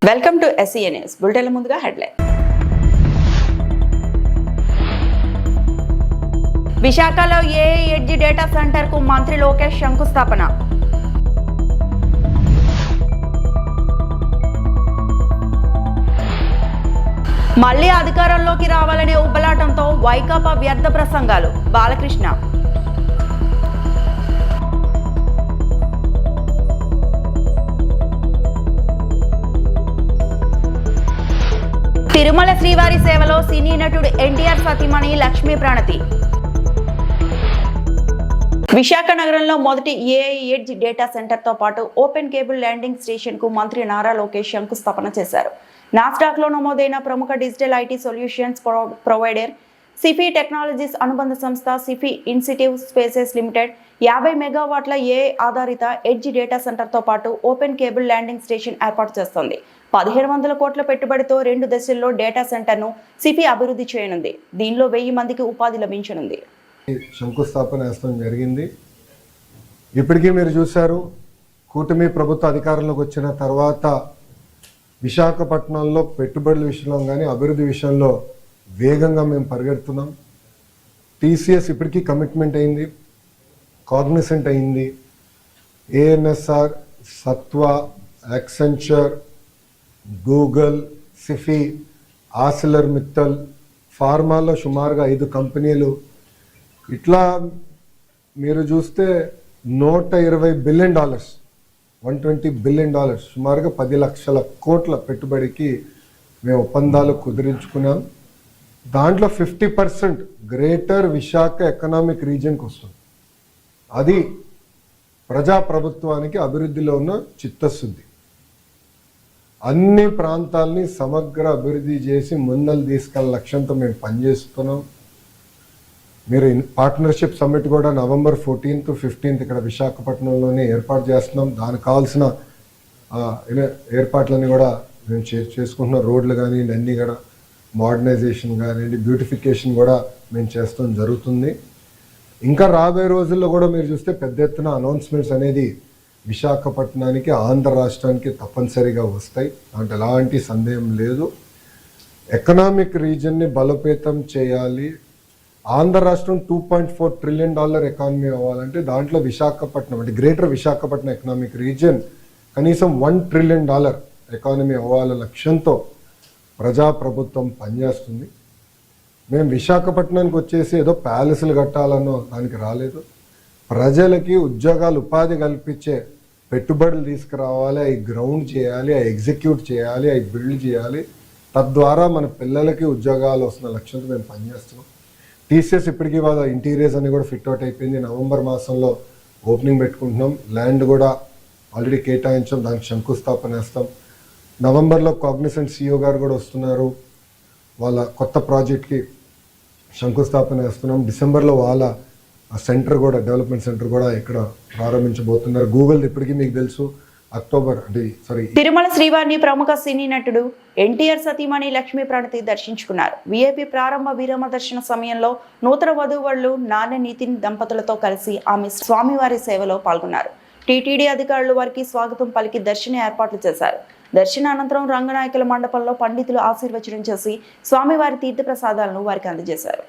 Welcome to SEN news బులెటిన్ల ముందుగా headline. విశాఖలో AI edge data centre కు మంత్రి లోకేష్ శంకుస్థాపన. మళ్లీ అధికారంలోకి రావాలనే ఉబ్బలాటంతో వైకాపా వ్యర్థ ప్రసంగాలు. బాలకృష్ణ. తిరుమల శ్రీవారి సేవలో సినీ నటుడు ఎన్టీఆర్ సతీమణి లక్ష్మీ ప్రణతి. విశాఖ నగరంలో మొదటి ఏఐ ఎడ్జ్ డేటా సెంటర్ తో పాటు ఓపెన్ కేబుల్ ల్యాండింగ్ స్టేషన్ కు మంత్రి నారా లోకేష్ శంకుస్థాపన చేశారు. నాస్డాక్ లో నమోదైన ప్రముఖ digital IT solutions provider Sify technologies అనుబంధ సంస్థ సిఫీ ఇన్సిటివ్ స్పేసెస్ లిమిటెడ్ 50 మెగావాట్ల ఏఐ ఆధారిత ఎడ్జ్ డేటా సెంటర్ తో పాటు ఓపెన్ కేబుల్ ల్యాండింగ్ స్టేషన్ ఏర్పాటు చేస్తోంది. 1700 కోట్ల పెట్టుబడితో 2 దశల్లో డేటా సెంటర్ ను సిఫీ అభివృద్ధి చేయనుంది. దీనిలో 1000 మందికి ఉపాధి లభించనుంది. శంకుస్థాపన వేస్తాం జరిగింది. ఇప్పటికీ మీరు చూశారు, కూటమి ప్రభుత్వ అధికారంలోకి వచ్చిన తర్వాత విశాఖపట్నంలో పెట్టుబడుల విషయంలో కానీ అభివృద్ధి విషయంలో వేగంగా మేము పరిగెడుతున్నాం. టీసీఎస్ ఇప్పటికీ కమిట్మెంట్ అయింది, కాగ్నిసెంట్ అయింది, ANSR, Sattva, Accenture, Google, Sify, ArcelorMittal, ఫార్మాలో సుమారుగా 5 కంపెనీలు. ఇట్లా మీరు చూస్తే $120 బిలియన్, $120 బిలియన్, సుమారుగా 10 లక్షల కోట్ల పెట్టుబడికి మేము ఒప్పందాలు కుదిరించుకున్నాం. దాంట్లో 50% గ్రేటర్ విశాఖ ఎకనామిక్ రీజియన్కి వస్తుంది. అది ప్రజాప్రభుత్వానికి అభివృద్ధిలో ఉన్న చిత్తశుద్ధి. అన్ని ప్రాంతాలని సమగ్ర అభివృద్ధి చేసి ముందలు తీసుకెళ్ళ లక్ష్యంతో మేము పనిచేస్తున్నాం. మీరు పార్ట్నర్షిప్ సమ్మిట్ కూడా November 14th to 15th ఇక్కడ విశాఖపట్నంలోనే ఏర్పాటు చేస్తున్నాం. దానికి కావాల్సిన ఏర్పాట్లన్నీ కూడా మేము చేసుకుంటున్నాం. రోడ్లు కానివ్వండి, అన్నీ కూడా మోడర్నైజేషన్ కానివ్వండి, బ్యూటిఫికేషన్ కూడా మేము చేస్తాం జరుగుతుంది. ఇంకా రాబోయే రోజుల్లో కూడా మీరు చూస్తే పెద్ద ఎత్తున అనౌన్స్మెంట్స్ అనేది విశాఖపట్నానికి, ఆంధ్ర రాష్ట్రానికి తప్పనిసరిగా వస్తాయి. దాంట్లో ఎలాంటి సందేహం లేదు. ఎకనామిక్ రీజన్ని బలోపేతం చేయాలి. ఆంధ్ర రాష్ట్రం $2.4 ట్రిలియన్ ఎకానమీ అవ్వాలంటే దాంట్లో విశాఖపట్నం అంటే గ్రేటర్ విశాఖపట్నం ఎకనామిక్ రీజియన్ కనీసం $1 ట్రిలియన్ ఎకానమీ అవ్వాలన్న లక్ష్యంతో ప్రజాప్రభుత్వం పనిచేస్తుంది. మేము విశాఖపట్నానికి వచ్చేసి ఏదో ప్యాలెస్లు కట్టాలన్నో దానికి రాలేదు. ప్రజలకి ఉద్యోగాలు, ఉపాధి కల్పించే పెట్టుబడులు తీసుకురావాలి, అవి గ్రౌండ్ చేయాలి, అవి ఎగ్జిక్యూట్ చేయాలి, అవి బిల్డ్ చేయాలి. తద్వారా మన పిల్లలకి ఉద్యోగాలు వస్తున్న లక్ష్యంతో మేము పనిచేస్తున్నాం. టీసీఎస్ ఇప్పటికీ వాళ్ళ ఇంటీరియర్స్ అన్ని కూడా ఫిట్ అవుట్ అయిపోయింది. నవంబర్ మాసంలో ఓపెనింగ్ పెట్టుకుంటున్నాం. ల్యాండ్ కూడా ఆల్రెడీ కేటాయించాం, దానికి శంకుస్థాపన వేస్తాం. నవంబర్లో కాగ్నిసెంట్ CEO గారు కూడా వస్తున్నారు. వాళ్ళ కొత్త ప్రాజెక్ట్కి శంకుస్థాపన వేస్తున్నాం. డిసెంబర్లో వాళ్ళ సెంటర్ కూడా, డెవలప్మెంట్ సెంటర్ కూడా ఇక్కడ ప్రారంభించబోతున్నారు. గూగుల్ ఇప్పటికీ మీకు తెలుసు తిరుమల శ్రీవారిని ప్రముఖ సినీ నటుడు ఎన్టీఆర్ సతీమణి లక్ష్మీ ప్రణతి దర్శించుకున్నారు. వీఐపీ ప్రారంభ విరామ దర్శన సమయంలో నూతన వధూవరులు నాన్న నితిన్ దంపతులతో కలిసి ఆమె స్వామివారి సేవలో పాల్గొన్నారు. టీటీడీ అధికారులు వారికి స్వాగతం పలికి దర్శన ఏర్పాట్లు చేశారు. దర్శన అనంతరం రంగనాయకుల మండపంలో పండితులు ఆశీర్వచనం చేసి స్వామివారి తీర్థ ప్రసాదాలను వారికి అందజేశారు.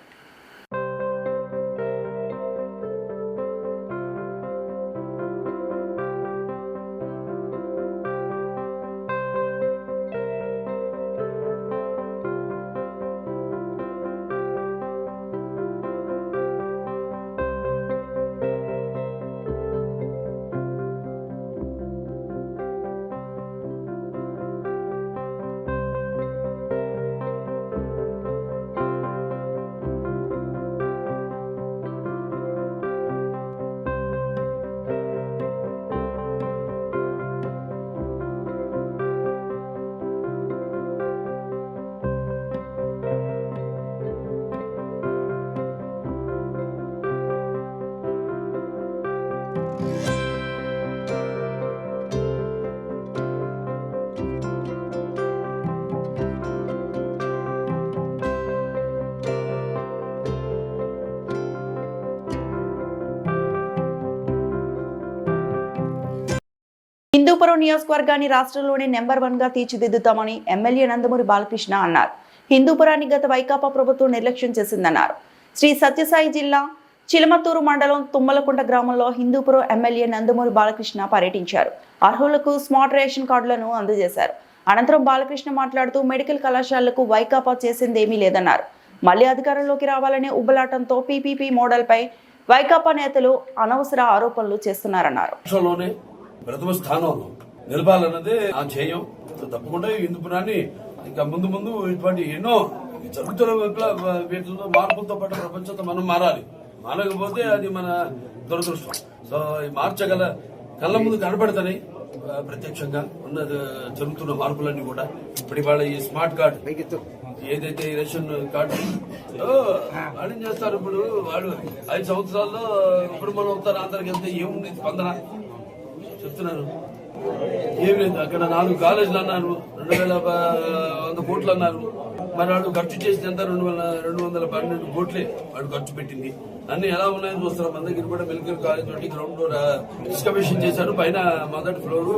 హిందూపురం నియోజకవర్గాన్ని రాష్ట్రంలోనే నెంబర్ 1 గా తీర్చిదిద్దుతామని ఎమ్మెల్యే నందమూరి బాలకృష్ణ అన్నారు. హిందూపురాన్ని గత వైకాపా ప్రభుత్వం నిర్లక్ష్యం చేసిందన్నారు. శ్రీ సత్యసాయి జిల్లా చిలమత్తూరు మండలం తుమ్మలకుంట గ్రామంలో హిందూపురం ఎమ్మెల్యే నందమూరి బాలకృష్ణ పర్యటించారు. అర్హులకు స్మార్ట్ రేషన్ కార్డులను అందజేశారు. అనంతరం బాలకృష్ణ మాట్లాడుతూ మెడికల్ కళాశాలలకు వైకాపా చేసిందేమీ లేదన్నారు. మళ్లీ అధికారంలోకి రావాలనే ఉబ్బలాటంతో పీపీపీ మోడల్పై వైకాపా నేతలు అనవసర ఆరోపణలు చేస్తున్నారన్నారు. ప్రథమ స్థానంలో నిలపాలన్నదే ఆ ధ్యేయం. తప్పకుండా హిందూపురాన్ని ఇంకా ముందు ముందు ఇటువంటి ఎన్నో జరుగుతున్న వీటిలో మార్పులతో పాటు ప్రపంచంతో మనం మారకపోతే అది మన దురదృష్టం. సో మార్చగల కళ్ళ ముందు కనబడతాయి ప్రత్యక్షంగా ఉన్న జరుగుతున్న మార్పులన్నీ కూడా. ఇప్పుడు ఇవాళ ఈ స్మార్ట్ కార్డు ఏదైతే రేషన్ కార్డు వాళ్ళు ఏం చేస్తారు, ఇప్పుడు వాళ్ళు 5 సంవత్సరాల్లో ఇప్పుడు మనం ఉత్తరాంధ్రకి వెళ్తే ఏముంది స్పందన చెప్తున్నారు, ఏం లేదు. అక్కడ 4 కాలేజీలు అన్నారు, 2100 కోట్లు అన్నారు. మరి వాడు ఖర్చు చేసినంత 212 కోట్లే వాడు ఖర్చు పెట్టింది. అన్ని ఎలా ఉన్నాయని చూస్తారు. మన దగ్గర కూడా మెడికల్ కాలేజ్ ఒకటి గ్రౌండ్ ఫ్లోర్ ఎక్స్కవేషన్ చేశారు. పైన మొదటి ఫ్లోర్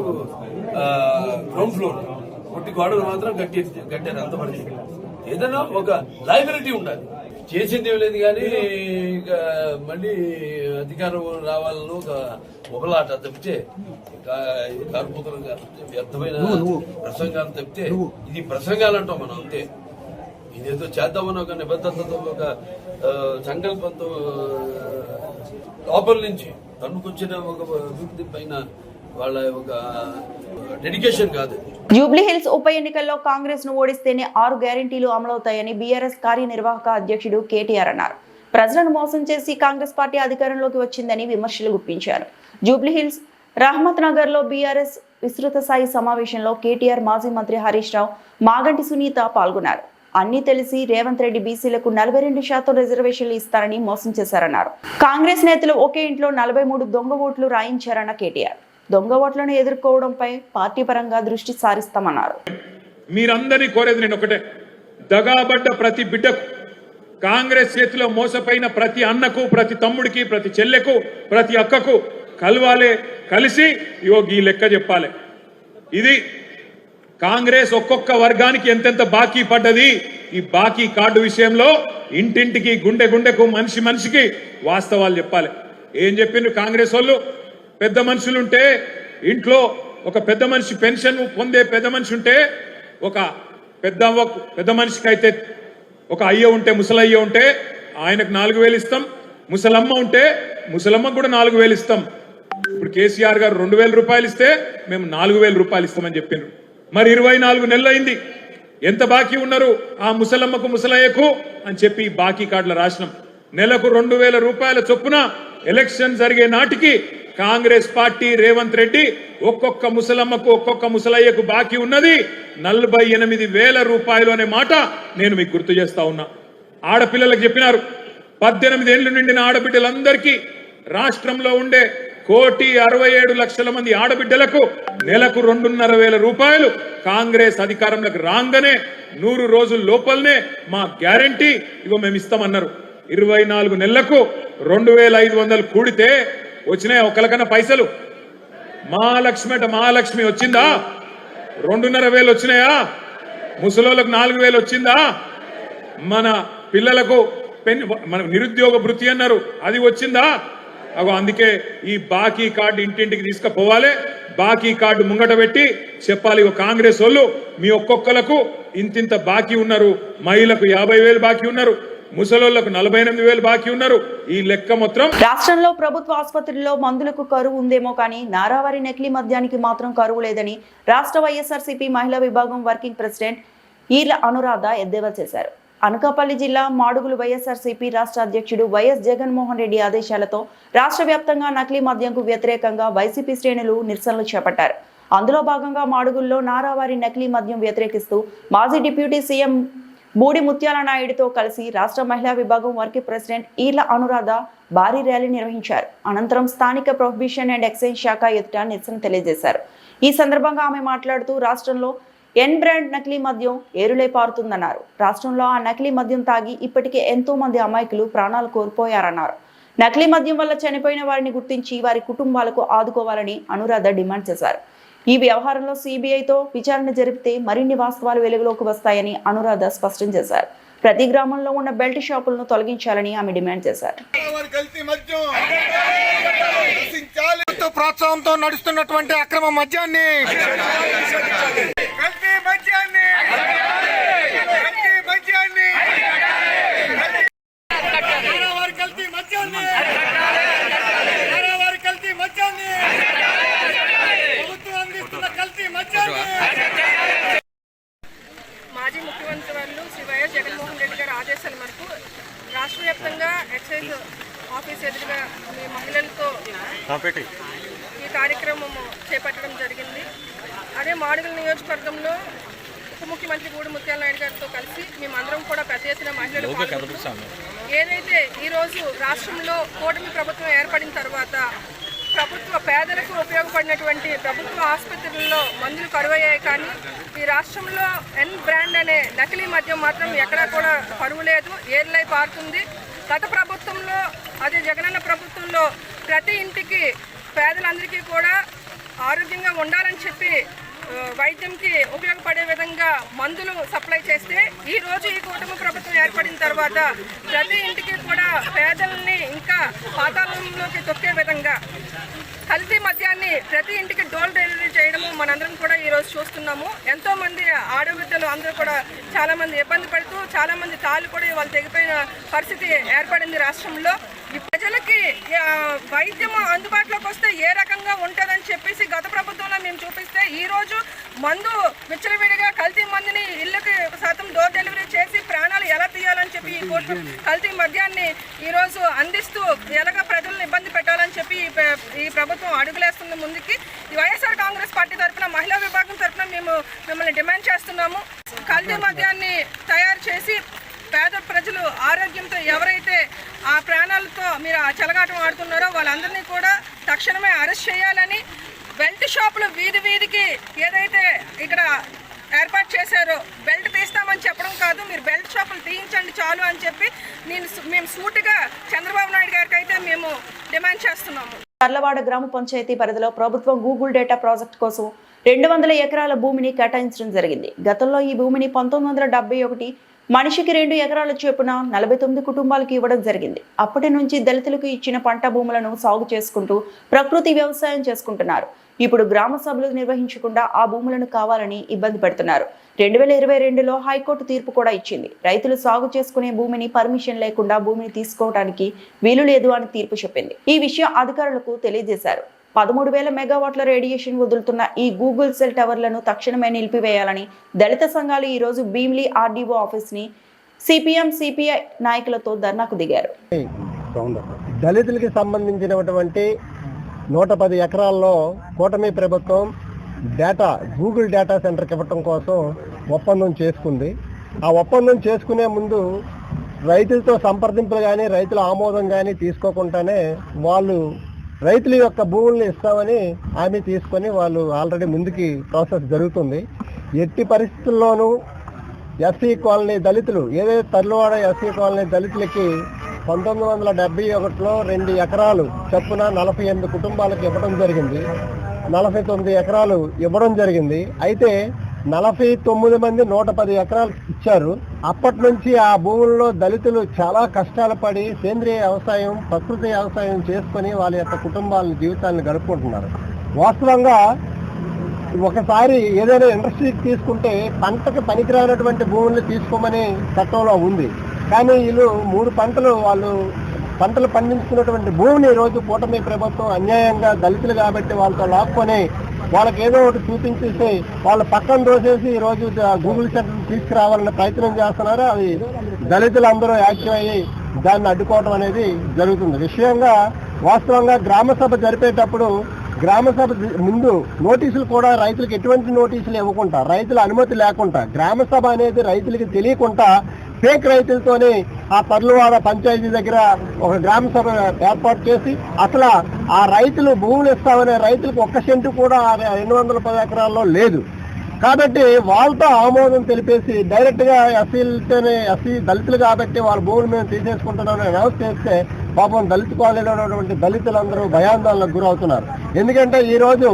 గ్రౌండ్ ఫ్లోర్ కొట్టి గోడలు మాత్రం కట్టారు. అంత పడింది. ఏదైనా ఒక లైబ్రరీ ఉండాలి. చేసింది ఏం లేదు కానీ ఇక మళ్ళీ అధికారం రావాలని ఒక ఉబలాట తప్పితే కార్పొరేతంగా వ్యర్థమైన ప్రసంగాలు తప్పితే ఇది ప్రసంగాలు అంటాం మనం అంతే. ఇదేదో చేద్దామని ఒక నిబద్ధతతో ఒక సంకల్పంతో లోపల నుంచి తన్నుకొచ్చిన ఒక అభివృద్ధి పైన వాళ్ళ ఒక డెడికేషన్ కాదు. జూబ్లీ హిల్స్ ఉప ఎన్నికల్లో కాంగ్రెస్ ను ఓడిస్తేనే 6 గ్యారెంటీలు అమలవుతాయని బీఆర్ఎస్ కార్యనిర్వాహక అధ్యక్షుడు కేటీఆర్ అన్నారు. ప్రజలను మోసం చేసి కాంగ్రెస్ పార్టీ అధికారంలోకి వచ్చిందని విమర్శలు గుప్పించారు. జూబ్లీ హిల్స్ రహమత్ నగర్ లో బీఆర్ఎస్ విస్తృత స్థాయి సమావేశంలో కేటీఆర్, మాజీ మంత్రి హరీష్ రావు, మాగంటి సునీత పాల్గొన్నారు. అన్ని తెలిసి రేవంత్ రెడ్డి బీసీలకు 42% రిజర్వేషన్లు ఇస్తారని మోసం చేశారన్నారు. కాంగ్రెస్ నేతలు ఒకే ఇంట్లో 43 దొంగ ఓట్లు రాయించారన్న కేటీఆర్, దొంగ ఓట్లను ఎదుర్కోవడంపై పార్టీ పరంగా దృష్టి సారిస్తామన్నారు. మీరందరినీ కోరేది నేను ఒకటే, దగాబడ్డ ప్రతి బిడ్డకు, కాంగ్రెస్ చేతిలో మోసపోయిన ప్రతి అన్నకు, ప్రతి తమ్ముడికి, ప్రతి చెల్లెకు, ప్రతి అక్కకు కలవాలే, కలిసి ఈ లెక్క చెప్పాలి. ఇది కాంగ్రెస్ ఒక్కొక్క వర్గానికి ఎంతెంత బాకీ పడ్డది, ఈ బాకీ కార్డు విషయంలో ఇంటింటికి, గుండె గుండెకు, మనిషి మనిషికి వాస్తవాలు చెప్పాలి. ఏం చెప్పిండ్రు కాంగ్రెస్ వాళ్ళు? పెద్ద మనుషులుంటే ఇంట్లో ఒక పెద్ద మనిషి పెన్షన్ పొందే పెద్ద మనిషి ఉంటే, ఒక పెద్ద మనిషికి అయితే ఒక అయ్య ఉంటే, ముసలయ్య ఉంటే ఆయనకు 4000 ఇస్తాం. ముసలమ్మ ఉంటే ముసలమ్మకు కూడా 4000 ఇస్తాం. ఇప్పుడు కేసీఆర్ గారు 2000 రూపాయలు ఇస్తే మేము 4000 రూపాయలు ఇస్తామని చెప్పిండ్రు. మరి 24 నెలలు అయింది. ఎంత బాకీ ఉన్నారు ఆ ముసలమ్మకు, ముసలయ్యకు అని చెప్పి బాకీ కార్డుల రాసినాం. నెలకు 2000 రూపాయల చొప్పున ఎలక్షన్ జరిగే నాటికి కాంగ్రెస్ పార్టీ, రేవంత్ రెడ్డి ఒక్కొక్క ముసలమ్మకు, ఒక్కొక్క ముసలయ్యకు బాకీ ఉన్నది 48,000 రూపాయలు అనే మాట నేను మీకు గుర్తు చేస్తా ఉన్నా. ఆడపిల్లలకు చెప్పినారు, 18 ఏళ్లు నిండిన ఆడబిడ్డలందరికీ రాష్ట్రంలో ఉండే 1,67,00,000 మంది ఆడబిడ్డలకు నెలకు 2,500 రూపాయలు కాంగ్రెస్ అధికారంలోకి రాగానే 100 రోజుల లోపలనే మా గ్యారంటీ ఇగో మేము ఇస్తామన్నారు. 24 నెలలకు 2,500 కూడితే వచ్చినాయా ఒకరికన్నా పైసలు? మహాలక్ష్మి వచ్చిందా? 2,500 వచ్చినాయా? ముసలోళ్ళకు 4,000 వచ్చిందా? మన పిల్లలకు మన నిరుద్యోగ భృతి అన్నారు, అది వచ్చిందా? అందుకే ఈ బాకీ కార్డు ఇంటింటికి తీసుకుపోవాలి. బాకీ కార్డు ముంగట పెట్టి చెప్పాలి, కాంగ్రెస్ వాళ్ళు మీ ఒక్కొక్కలకు ఇంతింత బాకీ ఉన్నారు. మహిళలకు 50,000 బాకీ ఉన్నారు, ముసలోళ్లకు 48,000 బాకీ ఉన్నారు. ఈ లెక్క మొత్తం. రాష్ట్రంలో ప్రభుత్వ ఆసుపత్రుల్లో మందులకు కరువు ఉందేమో కానీ నారావారి నకిలీ మద్యానికి మాత్రం కరువు లేదని రాష్ట్ర వైఎస్ఆర్సీపీ మహిళా విభాగం వర్కింగ్ ప్రెసిడెంట్ ఈర్ల అనురాధ ఎద్దేవా చేశారు. అనకాపల్లి జిల్లా మాడుగులు వైఎస్ఆర్సీపీ రాష్ట్ర అధ్యక్షుడు వైఎస్ జగన్మోహన్ రెడ్డి ఆదేశాలతో రాష్ట్ర వ్యాప్తంగా నకిలీ మద్యంకు వ్యతిరేకంగా వైసీపీ శ్రేణులు నిరసనలు చేపట్టారు. అందులో భాగంగా మాడుగుల్లో నారావారి నకిలీ మద్యం వ్యతిరేకిస్తూ మాజీ డిప్యూటీ సీఎం బూడి ముత్యాల నాయుడుతో కలిసి రాష్ట్ర మహిళా విభాగం వర్కింగ్ ప్రెసిడెంట్ ఈర్ల అనురాధ భారీ ర్యాలీ నిర్వహించారు. అనంతరం స్థానిక ప్రొహిబిషన్ అండ్ ఎక్సైజ్ శాఖ ఎదుట నిరసన తెలియజేశారు. ఈ సందర్భంగా ఆమె మాట్లాడుతూ రాష్ట్రంలో ఎన్ బ్రాండ్ నకిలీ మద్యం ఏరులై పారుతుందన్నారు. రాష్ట్రంలో ఆ నకిలీ మద్యం తాగి ఇప్పటికే ఎంతో మంది అమాయకులు ప్రాణాలు కోల్పోయారన్నారు. నకిలీ మద్యం వల్ల చనిపోయిన వారిని గుర్తించి వారి కుటుంబాలకు ఆదుకోవాలని అనురాధ డిమాండ్ చేశారు. ఈ వ్యవహారంలో సిబిఐతో విచారణ జరిపితే మరిన్ని వాస్తవాలు వెలుగులోకి వస్తాయని అనురాధ స్పష్టం చేశారు. ప్రతి గ్రామంలో ఉన్న బెల్ట్ షాపులను తొలగించాలని ఆమె డిమాండ్ చేశారు. ప్రోత్సాహంతో నడుస్తున్నటువంటి అక్రమ మద్యాన్ని మాజీ ముఖ్యమంత్రి వర్యులు శ్రీ వైఎస్ జగన్మోహన్ రెడ్డి గారి ఆదేశాల మేరకు రాష్ట్ర వ్యాప్తంగా ఎక్సైజ్ ఆఫీస్ ఎదురుగా మీ మహిళలతో ఈ కార్యక్రమం చేపట్టడం జరిగింది. అదే మాడుగుల నియోజకవర్గంలో ఉప ముఖ్యమంత్రి గూడి ముత్యాల నాయుడు గారితో కలిసి మేమందరం కూడా పెద్ద ఎత్తున మహిళలు ఏదైతే ఈరోజు రాష్ట్రంలో కూటమి ప్రభుత్వం ఏర్పడిన తర్వాత ప్రభుత్వ పేదలకు ఉపయోగపడినటువంటి ప్రభుత్వ ఆసుపత్రుల్లో మందులు కరువయ్యాయి, కానీ ఈ రాష్ట్రంలో ఎన్ బ్రాండ్ అనే నకిలీ మద్యం మాత్రం ఎక్కడా కూడా కరువు లేదు, ఏర్లై పారుతుంది. గత ప్రభుత్వంలో అదే జగనన్న ప్రభుత్వంలో ప్రతి ఇంటికి పేదలందరికీ కూడా ఆరోగ్యంగా ఉండాలని చెప్పి వైద్యంకి ఉపయోగపడే విధంగా మందులు సప్లై చేస్తే ఈ రోజు ఈ కూటమి ప్రభుత్వం ఏర్పడిన తర్వాత ప్రతి ఇంటికి కూడా పేదల్ని ఇంకా పాతాళంలోకి తొక్కే విధంగా కల్తీ మద్యాన్ని ప్రతి ఇంటికి డోర్ డెలివరీ చేయడము మనందరం కూడా ఈరోజు చూస్తున్నాము. ఎంతో మంది ఆడబిడ్డలు అందరూ కూడా చాలా మంది ఇబ్బంది పడుతూ చాలా మంది తాళ్ళు కూడా వాళ్ళు తెగిపోయిన పరిస్థితి ఏర్పడింది రాష్ట్రంలో. ఈ ప్రజలకి వైద్యం అందుబాటులోకి వస్తే ఏ రకంగా ఉంటుందని చెప్పేసి గత ప్రభుత్వంలో మేము చూపిస్తే ఈ రోజు మందు విచ్చలవిడిగా కల్తీ మందుని ఇళ్ళకి శాతం డోర్ డెలివరీ చేసి ప్రాణాలు ఎలా తీయాలని చెప్పి ఈ కోర్టు కల్తీ మద్యాన్ని ఈరోజు అందిస్తూ ఎలాగ ప్రజలను ఇబ్బంది పెట్టాలని చెప్పి ఈ ప్రభుత్వం అడుగులేస్తుంది ముందుకి. ఈ వైఎస్ఆర్ కాంగ్రెస్ పార్టీ తరఫున మహిళా విభాగం తరఫున మేము మిమ్మల్ని డిమాండ్ చేస్తున్నాము. కల్తీ మద్యాన్ని తయారు చేసి పేద ప్రజలు ఆరోగ్యంతో ఎవరైతే ఆ ప్రాణాలతో మీరు ఆ చెలగాటం ఆడుతున్నారో వాళ్ళందరినీ కూడా తక్షణమే అరెస్ట్ చేయాలని, బెల్ట్ షాపులు వీధి వీధికి ఏదైతే ఇక్కడ ఏర్పాటు చేశారో బెల్ట్ తీస్తామని చెప్పడం కాదు, మీరు బెల్ట్ షాపులు తీయించండి చాలు అని చెప్పి మేము సూటిగా చంద్రబాబు నాయుడు గారికి అయితే మేము డిమాండ్ చేస్తున్నాము. తర్లవాడ గ్రామ పంచాయతీ పరిధిలో ప్రభుత్వం గూగుల్ డేటా ప్రాజెక్ట్ కోసం 200 ఎకరాల భూమిని కేటాయించడం జరిగింది. గతంలో ఈ భూమిని 1971 మనిషికి 2 ఎకరాల చొప్పున 49 కుటుంబాలకు ఇవ్వడం జరిగింది. అప్పటి నుంచి దళితులకు ఇచ్చిన పంట భూములను సాగు చేసుకుంటూ ప్రకృతి వ్యవసాయం చేసుకుంటున్నారు. ఇప్పుడు గ్రామ సభలు నిర్వహించకుండా ఆ భూములను కావాలని ఇబ్బంది పెడుతున్నారు. 2022లో హైకోర్టు తీర్పు కూడా ఇచ్చింది. రైతులు సాగు చేసుకునే భూమిని పర్మిషన్ లేకుండా భూమిని తీసుకోవడానికి వీలు లేదు అని తీర్పు చెప్పింది. ఈ విషయం అధికారులకు తెలియజేశారు. 13,000 మెగావాట్ల రేడియేషన్ వదులుతున్న ఈ గూగుల్ సెల్ టవర్లను తక్షణమే నిలిపివేయాలని దళిత సంఘాలు ఈ రోజు భీమిలి ఆర్డీఓ ఆఫీస్ ని సిపిఎం సిపిఐ నాయకులతో ధర్నాకు దిగారు. దళితులకి సంబంధించినటువంటి 110 ఎకరాల్లో కూటమి ప్రభుత్వం గూగుల్ డేటా సెంటర్కి ఇవ్వటం కోసం ఒప్పందం చేసుకుంది. ఆ ఒప్పందం చేసుకునే ముందు రైతులతో సంప్రదింపులు కానీ రైతుల ఆమోదం కానీ తీసుకోకుండానే వాళ్ళు రైతుల యొక్క భూముల్ని ఇస్తామని హామీ తీసుకొని వాళ్ళు ఆల్రెడీ ముందుకి ప్రాసెస్ జరుగుతుంది. ఎట్టి పరిస్థితుల్లోనూ ఎస్సీ కాలనీ దళితులు ఏదైతే తర్లవాడ ఎస్సీ కాలనీ దళితులకి 1971లో 2 ఎకరాలు చొప్పున 48 కుటుంబాలకు ఇవ్వడం జరిగింది. 49 ఎకరాలు ఇవ్వడం జరిగింది. అయితే 49 మంది 110 ఎకరాలు ఇచ్చారు. అప్పటి నుంచి ఆ భూముల్లో దళితులు చాలా కష్టాలు పడి సేంద్రియ వ్యవసాయం ప్రకృతి వ్యవసాయం చేసుకొని వాళ్ళ యొక్క కుటుంబాల జీవితాలను గడుపుకుంటున్నారు. వాస్తవంగా ఒకసారి ఏదైనా ఇండస్ట్రీకి తీసుకుంటే పంటకు పనికిరానటువంటి భూముల్ని తీసుకోమని చట్టంలో ఉంది. కానీ వీళ్ళు 3 పంటలు పంటలు పండించుకున్నటువంటి భూమిని ఈరోజు కూటమి ప్రభుత్వం అన్యాయంగా దళితులు కాబట్టి వాళ్ళతో లాక్కొని వాళ్ళకి ఏదో ఒకటి చూపించేసి వాళ్ళ పక్కన దోసేసి ఈరోజు గూగుల్ సెంటర్ తీసుకురావాలనే ప్రయత్నం చేస్తున్నారు. అది దళితులందరూ యాక్టివ్ అయ్యి దాన్ని అడ్డుకోవడం అనేది జరుగుతుంది. విషయంగా వాస్తవంగా గ్రామ సభ జరిపేటప్పుడు గ్రామ సభ ముందు నోటీసులు కూడా రైతులకు ఎటువంటి నోటీసులు ఇవ్వకుండా రైతుల అనుమతి లేకుండా గ్రామ సభ అనేది రైతులకి తెలియకుండా ఫేక్ రైతులతోనే ఆ తర్లవాడ పంచాయతీ దగ్గర ఒక గ్రామ సభ ఏర్పాటు చేసి అసలు ఆ రైతులు భూములు ఇస్తామనే రైతులకు 1 సెంటు కూడా 210 ఎకరాల్లో లేదు. కాబట్టి వాళ్ళతో ఆమోదం తెలిపేసి డైరెక్ట్ గా ఎస్సీ దళితులు కాబట్టి వాళ్ళ భూములు మేము తీసేసుకుంటున్నామని అనౌన్స్ చేస్తే పాపం దళిత కాలనీలో ఉన్నటువంటి దళితులందరూ భయాందోళనకు గురవుతున్నారు. ఎందుకంటే ఈ రోజు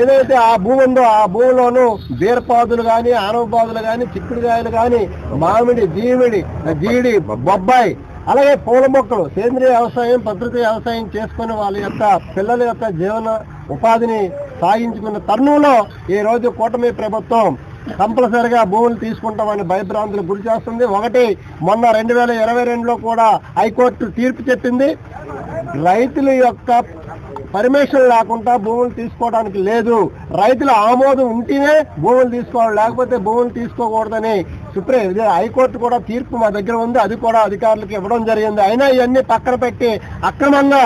ఏదైతే ఆ భూమి ఉందో ఆ భూమిలోనూ బీరపాదులు కానీ ఆనవపాదులు కానీ చిక్కుడుకాయలు కానీ మామిడి జీడి బొబ్బాయి అలాగే పూల మొక్కలు సేంద్రియ వ్యవసాయం ప్రకృతి వ్యవసాయం చేసుకుని వాళ్ళ యొక్క పిల్లల యొక్క జీవన ఉపాధిని సాగించుకున్న తరుణంలో ఈ రోజు కూటమి ప్రభుత్వం కంపల్సరిగా భూములు తీసుకుంటామని భయభ్రాంతులకు గురి చేస్తుంది. ఒకటి మొన్న 2022లో కూడా హైకోర్టు తీర్పు చెప్పింది, రైతుల యొక్క పర్మిషన్ లేకుండా భూములు తీసుకోవడానికి లేదు, రైతుల ఆమోదం ఉంటేనే భూములు తీసుకోవాలి, లేకపోతే భూములు తీసుకోకూడదని హైకోర్టు కూడా తీర్పు మా దగ్గర ఉంది. అది కూడా అధికారులకు ఇవ్వడం జరిగింది. అయినా ఇవన్నీ పక్కన పెట్టి అక్రమంగా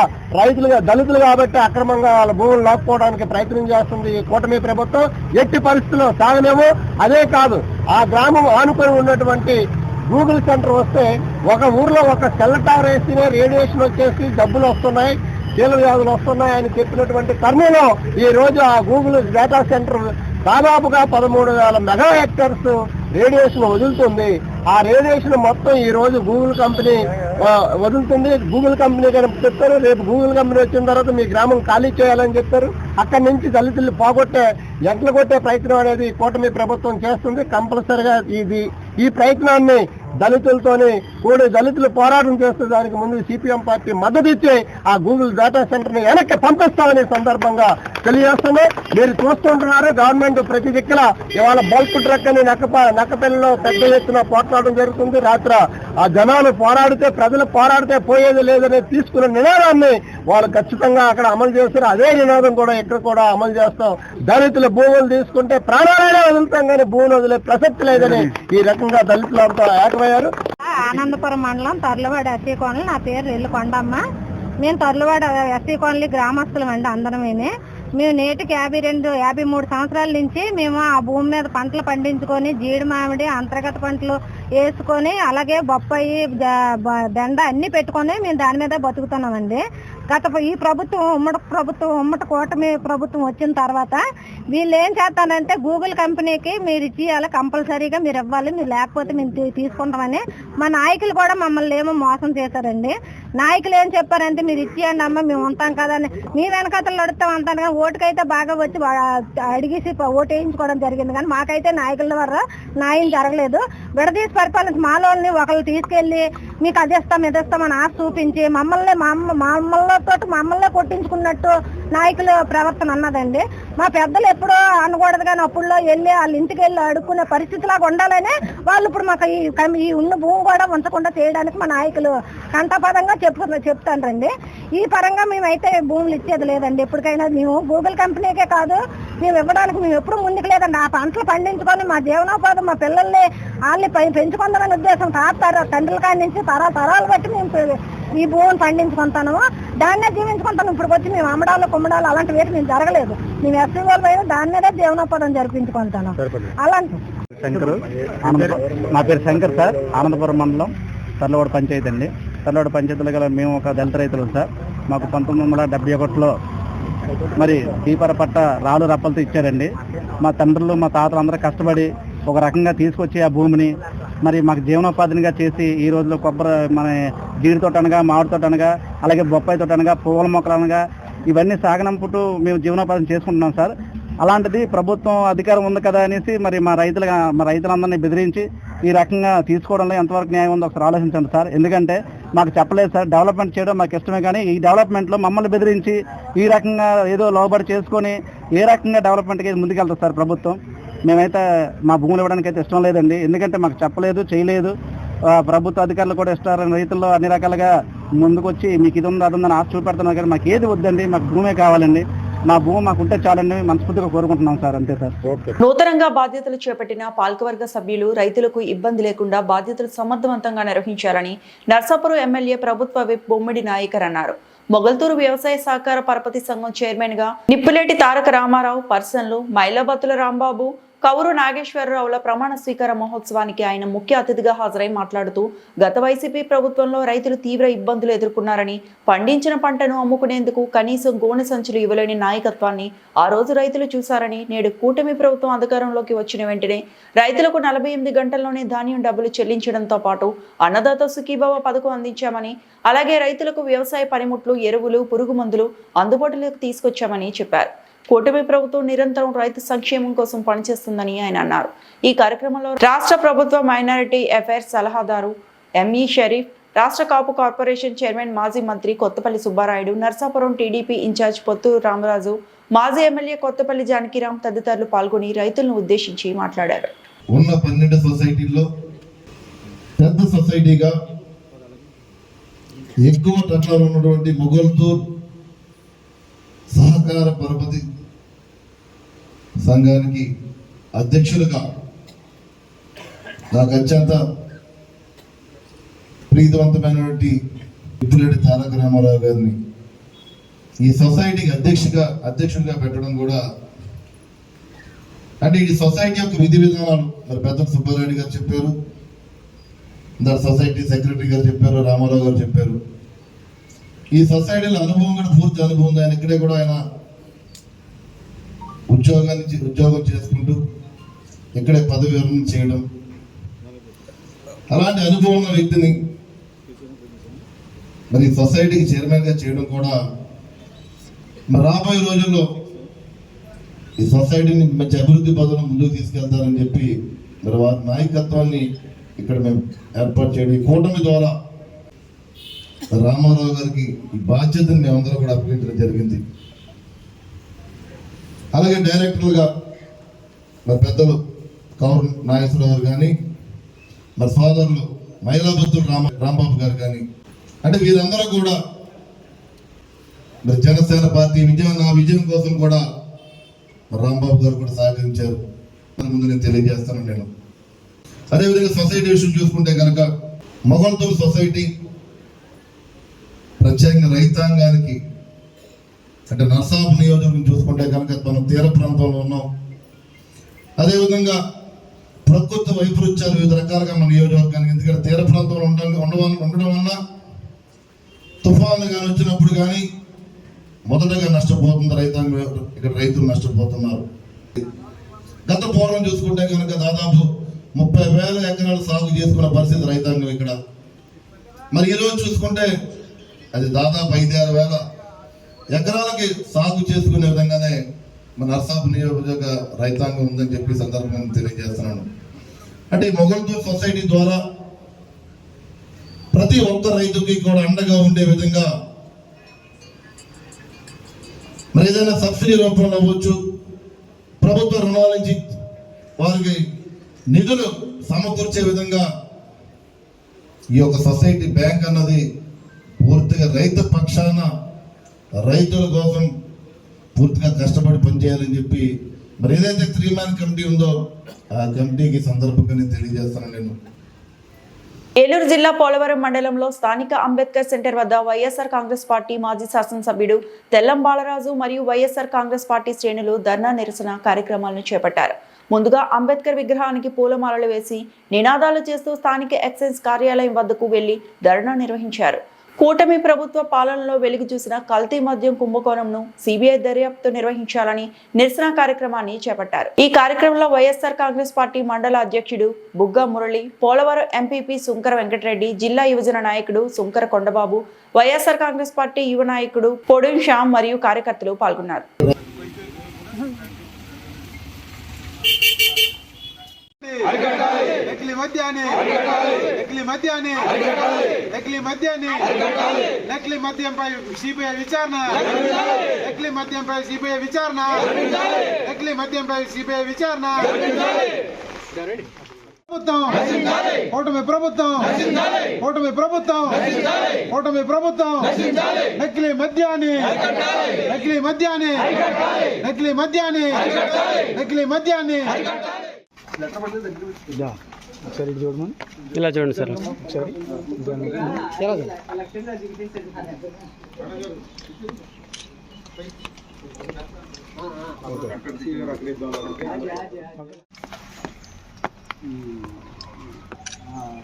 దళితులు కాబట్టి అక్రమంగా వాళ్ళ భూములు లాక్కోవడానికి ప్రయత్నం చేస్తుంది ఈ కూటమి ప్రభుత్వం. ఎట్టి పరిస్థితుల్లో సాగలేము. అదే కాదు, ఆ గ్రామం ఆనుకొని ఉన్నటువంటి గూగుల్ సెంటర్ వస్తే ఒక ఊర్లో ఒక సెల్ టవర్ వేస్తేనే రేడియేషన్ వచ్చేసి జబ్బులు వస్తున్నాయి, కీళ్ళ వ్యాధులు వస్తున్నాయని చెప్పినటువంటి తరుణంలో ఈ రోజు ఆ గూగుల్ డేటా సెంటర్ దాదాపుగా 13,000 మెగా హెక్టర్స్ రేడియేషన్ వదులుతుంది. ఆ రేడియేషన్ మొత్తం ఈ రోజు గూగుల్ కంపెనీ వదులుతుంది. గూగుల్ కంపెనీ చెప్తారు, రేపు గూగుల్ కంపెనీ వచ్చిన తర్వాత మీ గ్రామం ఖాళీ చేయాలని చెప్తారు. అక్కడి నుంచి దళితులు ఎట్ల కొట్టే ప్రయత్నం అనేది కూటమి ప్రభుత్వం చేస్తుంది. కంపల్సరిగా ఈ ప్రయత్నాన్ని దళితులతోని దళితులు పోరాటం చేస్తే దానికి ముందు సిపిఎం పార్టీ మద్దతు ఇచ్చి ఆ గూగుల్ డేటా సెంటర్ ని వెనక్కి పంపిస్తామనే సందర్భంగా తెలియజేస్తున్నాయి. మీరు చూస్తుంటున్నారు, గవర్నమెంట్ ప్రతి దిక్కుల ఇవాళ బల్క్ ట్రక్ అని నక్కపల్లిలో పెద్ద ఎత్తున పోట్లాడడం జరుగుతుంది. రాత్రి ఆ జనాలు ప్రజలు పోరాడితే పోయేది లేదని తీసుకున్న నినాదాన్ని వాళ్ళు ఖచ్చితంగా అక్కడ అమలు చేస్తారు. అదే నినాదం కూడా ఇక్కడ కూడా అమలు చేస్తాం. దళితుల భూములు తీసుకుంటే ప్రాణాలనే వదులుతాం కానీ భూములు వదిలే ప్రసక్తి లేదని ఈ రకంగా దళితులంతా ఏకమయ్యారు. ఆనందపురం మండలం తర్లవాడ ఎస్సీ కాలనీ. నా పేరు రెల్లు కొండమ్మ. మేము తర్లవాడ ఎస్సీ కాలనీ గ్రామస్తులం అండి అందరమేనే. మేము నేటికి 53 సంవత్సరాల నుంచి మేము ఆ భూమి మీద పంటలు పండించుకొని జీడి మామిడి అంతర్గత పంటలు వేసుకొని అలాగే బొప్పాయి బెండ అన్ని పెట్టుకొని మేము దాని మీద బతుకుతున్నామండి. ఈ ఉమ్మడి కూటమి ప్రభుత్వం వచ్చిన తర్వాత వీళ్ళు ఏం చేస్తారంటే గూగుల్ కంపెనీకి మీరు ఇచ్చేయాలి, కంపల్సరీగా మీరు ఇవ్వాలి, మీరు లేకపోతే మేము తీసుకుంటామని మా నాయకులు కూడా మమ్మల్ని ఏమో మోసం చేశారండి. నాయకులు ఏం చెప్పారంటే మీరు ఇచ్చేయండి అమ్మ మేము ఉంటాం కదా అని మీ వెనకతలు అడుగుతాం అంటాను. కానీ ఓటుకైతే బాగా వచ్చి అడిగేసి ఓటు వేయించుకోవడం జరిగింది. కానీ మాకైతే నాయకుల ద్వారా న్యాయం జరగలేదు. విడదీసి పరిపాలన మాలోని ఒకళ్ళు తీసుకెళ్లి మీకు అది ఇస్తాం ఇది ఇస్తామని ఆశ చూపించి మమ్మల్ని కొట్టించుకున్నట్టు నాయకుల ప్రవర్తన అన్నదండి. మా పెద్దలు ఎప్పుడో అనకూడదు కానీ అప్పుడులో వెళ్ళి వాళ్ళ ఇంటికి వెళ్ళి అడుక్కునే పరిస్థితిలాగా ఉండాలని వాళ్ళు ఇప్పుడు మాకు ఈ ఉన్న భూమి కూడా ఉంచకుండా చేయడానికి మా నాయకులు కంఠపదంగా చెప్తానండి. ఈ పరంగా మేమైతే భూములు ఇచ్చేది లేదండి. ఎప్పటికైనా మేము గూగుల్ కంపెనీకే కాదు మేము ఇవ్వడానికి మేము ఎప్పుడు ముందుకు లేదండి. ఆ పంటలు పండించుకొని మా జీవనోపాధి మా పిల్లల్ని వాళ్ళని పెంచుకుందామనే ఉద్దేశం తండ్రుల కాడి నుంచి తరాలు బట్టి మేము ఈ భూమిని పండించుకుంటాను, దాన్నే జీవించుకుంటాను. ఇప్పుడు వచ్చి మేము అమ్మడాలు కుమ్మడాలు అలాంటి వేటి మేము జరగలేదు. మేము ఎస్సీ వాళ్ళు అయినా దాని మీదే జీవనోపాధం జరిపించుకుంటాను. అలాంటి నా పేరు శంకర్ సార్, ఆనందపురం మండలం తర్లవాడ పంచాయతీ అండి. తర్లవాడ పంచాయతీలో గల మేము ఒక దళిత రైతులు సార్. మాకు 1971లో మరి దీపాల పట్ట రాళ్ళు రప్పలతో ఇచ్చారండి. మా తండ్రులు మా తాతలు అందరూ కష్టపడి ఒక రకంగా తీసుకొచ్చి ఆ భూమిని మరి మాకు జీవనోపాధినిగా చేసి ఈ రోజుల్లో మన జీడి తోట అనగా మామిడి తోట అనగా అలాగే బొప్పాయి తోట అనగా పువ్వుల మొక్కలు అనగా ఇవన్నీ సాగనంపుటూ మేము జీవనోపాధిని చేసుకుంటున్నాం సార్. అలాంటిది ప్రభుత్వం అధికారం ఉంది కదా అనేసి మరి మా రైతులందరినీ బెదిరించి ఈ రకంగా తీసుకోవడంలో ఎంతవరకు న్యాయం ఉందో ఒకసారి ఆలోచించండి సార్. ఎందుకంటే మాకు చెప్పలేదు సార్, డెవలప్మెంట్ చేయడం మాకు ఇష్టమే కానీ ఈ డెవలప్మెంట్లో మమ్మల్ని బెదిరించి ఈ రకంగా ఏదో లోబడి చేసుకొని ఏ రకంగా డెవలప్మెంట్కి ముందుకెళ్తారు సార్ ప్రభుత్వం. మేమైతే మా భూములు ఇవ్వడానికి అయితే ఇష్టం లేదండి. ఎందుకంటే మాకు చెప్పలేదు, చేయలేదు. ప్రభుత్వ అధికారులు కూడా ఇష్టారని రైతుల్లో అన్ని రకాలుగా ముందుకు వచ్చి మీకు ఇది ఉందా అదుందని ఆశ చూపెడుతున్నారు. కానీ మాకు ఏది వద్దండి, మాకు భూమే కావాలండి. మా భూమి మాకుంటే చాలండి మనస్ఫూర్తిగా కోరుకుంటున్నాం సార్. అంతే సార్. నూతనంగా బాధ్యతలు చేపట్టిన పాలకవర్గ సభ్యులు రైతులకు ఇబ్బంది లేకుండా బాధ్యతలు సమర్థవంతంగా నిర్వహించాలని నర్సాపురం ఎమ్మెల్యే ప్రభుత్వ విప్ బొమ్మిడి నాయకర్ అన్నారు. మొగల్తూరు వ్యవసాయ సహకార పరపతి సంఘం చైర్మన్ గా నిప్పులేటి తారక రామారావు, పర్సన్లు మైలబత్తుల రాంబాబు, కౌరు నాగేశ్వరరావుల ప్రమాణ స్వీకార మహోత్సవానికి ఆయన ముఖ్య అతిథిగా హాజరై మాట్లాడుతూ గత వైసీపీ ప్రభుత్వంలో రైతులు తీవ్ర ఇబ్బందులు ఎదుర్కొన్నారని, పండించిన పంటను అమ్ముకునేందుకు కనీసం గోనె సంచులు ఇవ్వలేని నాయకత్వాన్ని ఆ రోజు రైతులు చూశారని, నేడు కూటమి ప్రభుత్వం అధికారంలోకి వచ్చిన వెంటనే రైతులకు 48 గంటల్లోనే ధాన్యం డబ్బులు చెల్లించడంతో పాటు అన్నదాత సుఖీభవ పథకం అందించామని, అలాగే రైతులకు వ్యవసాయ పనిముట్లు, ఎరువులు, పురుగు మందులు అందుబాటులోకి తీసుకొచ్చామని చెప్పారు. కూటమి ప్రభుత్వం నిరంతరం రైతు సంక్షేమం కోసం పనిచేస్తుందని ఆయన అన్నారు. ఈ కార్యక్రమంలో రాష్ట్ర ప్రభుత్వ మైనారిటీ అఫైర్స్ సలహాదారు ఎంఈ షరీఫ్, రాష్ట్ర కాపు కార్పొరేషన్ చైర్మన్ మాజీ మంత్రి కొత్తపల్లి సుబ్బారాయుడు, నర్సాపురం టీడీపీ ఇన్ఛార్జ్ పొత్తూరు రామరాజు, మాజీ ఎమ్మెల్యే కొత్తపల్లి జానకిరాం తదితరులు పాల్గొని రైతులను ఉద్దేశించి మాట్లాడారు. ఉన్న 12 సొసైటీల్లో పెద్ద సొసైటీగా ఎక్కువ టర్నోవర్ ఉన్నటువంటి మొగల్తూర్ సహకార పరపతి సంఘానికి అధ్యక్షులుగా నాకు అత్యంత ప్రీతివంతమైనటువంటి మిత్రులేటి తారక రామారావు గారిని ఈ సొసైటీకి అధ్యక్షుడిగా పెట్టడం కూడా, అంటే ఈ సొసైటీ యొక్క విధి విధానాలు మరి పెద్ద సుబ్బారెడ్డి గారు చెప్పారు, దాని సొసైటీ సెక్రటరీ గారు చెప్పారు, రామారావు గారు చెప్పారు. ఈ సొసైటీలో అనుభవం కూడా పూర్తి అనుభవం ఉంది. ఆయన ఇక్కడే కూడా ఆయన ఉద్యోగం చేసుకుంటూ ఇక్కడే పదవి విరమణ చేయడం, అలాంటి అనుభవం ఉన్న వ్యక్తిని మరి సొసైటీకి చైర్మన్గా చేయడం కూడా మరి రాబోయే రోజుల్లో ఈ సొసైటీని మంచి అభివృద్ధి పథకం ముందుకు తీసుకెళ్తారని చెప్పి మరి వారి నాయకత్వాన్ని ఇక్కడ మేము ఏర్పాటు చేయడం, ఈ కూటమి ద్వారా రామారావు గారికి ఈ బాధ్యతను మేమందరం కూడా అప్పగించడం జరిగింది. అలాగే డైరెక్టర్లుగా మరి పెద్దలు కౌరు నాగేశ్వరరావు కానీ, మరి సోదరులు మైలాబత్తులు రాంబాబు గారు కానీ, అంటే వీరందరూ కూడా మరి జనసేన పార్టీ నా విజయం కోసం కూడా రాంబాబు గారు కూడా సహకరించారు. ముందు నేను తెలియజేస్తాను. నేను అదేవిధంగా సొసైటీ విషయం చూసుకుంటే కనుక మొగల్తూరు సొసైటీ ప్రత్యేకంగా రైతాంగానికి, అంటే నర్సాపు నియోజకవర్గం చూసుకుంటే కనుక మనం తీర ప్రాంతంలో ఉన్నాం. అదేవిధంగా ప్రకృతి వైపరీత్యాలు వివిధ రకాలుగా మన నియోజకవర్గానికి, ఎందుకంటే తీర ప్రాంతంలో ఉండడం వల్ల తుఫాన్లు కానీ వచ్చినప్పుడు కానీ మొదటగా నష్టపోతుంది రైతాంగం, ఇక్కడ రైతులు నష్టపోతున్నారు. గత పూర్వం చూసుకుంటే కనుక దాదాపు 30,000 ఎకరాలు సాగు చేసుకున్న పరిస్థితి రైతాంగం ఇక్కడ. మరి ఈరోజు చూసుకుంటే అది దాదాపు 5-6 వేల ఎకరాలకి సాగు చేసుకునే విధంగానే మన నర్సాపు నియోజక రైతాంగం ఉందని చెప్పి సందర్భంగా తెలియజేస్తున్నాను. అంటే ఈ మొగల్తూర్ సొసైటీ ద్వారా ప్రతి ఒక్క రైతుకి కూడా అండగా ఉండే విధంగా మరి ఏదైనా సబ్సిడీ రూపంలో అవ్వచ్చు, ప్రభుత్వ రుణాల నుంచి వారికి నిధులు సమకూర్చే విధంగా ఈ యొక్క సొసైటీ బ్యాంక్ అన్నది పూర్తిగా రైతు పక్షాన రైతుల కోసం పూర్తిగా కష్టపడి పనిచేయాలని చెప్పి మరి ఏదైతే 3-man కమిటీ ఉందో ఆ కమిటీకి సందర్భంగా నేను తెలియజేస్తాను. నేను ఏలూరు జిల్లా పోలవరం మండలంలో స్థానిక అంబేద్కర్ సెంటర్ వద్ద వైఎస్ఆర్ కాంగ్రెస్ పార్టీ మాజీ శాసనసభ్యుడు తెల్లం బాలరాజు మరియు వైఎస్ఆర్ కాంగ్రెస్ పార్టీ శ్రేణులు ధర్నా నిరసన కార్యక్రమాలను చేపట్టారు. ముందుగా అంబేద్కర్ విగ్రహానికి పూలమాలలు వేసి నినాదాలు చేస్తూ స్థానిక ఎక్సైజ్ కార్యాలయం వద్దకు వెళ్లి ధర్నా నిర్వహించారు. కూటమి ప్రభుత్వ పాలనలో వెలుగు చూసిన కల్తీ మద్యం కుంభకోణంను సిబిఐ దర్యాప్తు నిర్వహించాలని నిరసన కార్యక్రమాన్ని చేపట్టారు. ఈ కార్యక్రమంలో వైఎస్ఆర్ కాంగ్రెస్ పార్టీ మండల అధ్యక్షుడు బుగ్గ మురళి, పోలవరం ఎంపీపీ సుంకర వెంకటరెడ్డి, జిల్లా యువజన నాయకుడు సుంకర కొండబాబు, వైఎస్ఆర్ కాంగ్రెస్ పార్టీ యువ నాయకుడు పొడుం శ్యామ్ మరియు కార్యకర్తలు పాల్గొన్నారు. నకిలీ మద్యంపై సిబిఐ విచారణ, నకిలీ మద్యంపై సిబిఐ విచారణ, నకిలీ మద్యంపై సిబిఐ విచారణ. కూటమి ప్రభుత్వం నకిలీ మద్యాన్ని ఒకసారి ఇటు చూడమని ఇలా చూడండి సార్ ఒకసారి ఎలా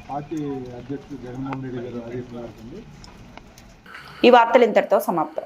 పార్టీ అధ్యక్షుడు జగన్మోహన్ రెడ్డి గారు ఆదేశాలు. ఈ వార్తలు ఇంతటితో సమాప్తం.